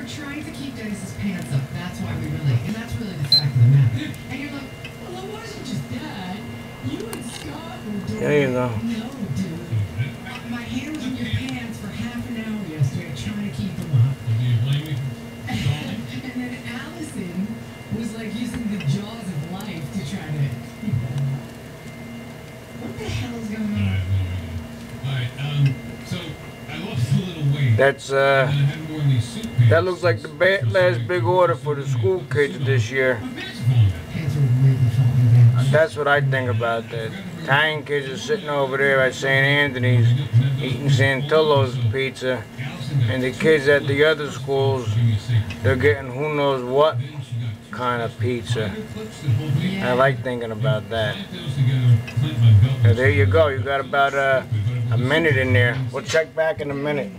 trying to keep Dennis's pants up. That's why we were late. And that's really the fact of the matter. And you're like, well, it wasn't just that. You and Scott were doing There you go. No, dude. My hand was in your pants for half an hour yesterday trying to keep them up. Do you blame me? And then Allison was like using the jaws of life to try to keep them up. What the hell is going I on? have no idea. Alright, so I lost a little weight. That's And I had more in these suit pants. that looks like the last big order for the school kids this year. My pants are falling down. Pants are really falling down. That's what I think about that. Italian kids are sitting over there at St. Anthony's eating Santillo's pizza, and the kids at the other schools, they're getting who knows what kind of pizza. I like thinking about that. Now, there you go. You got about a minute in there. We'll check back in a minute.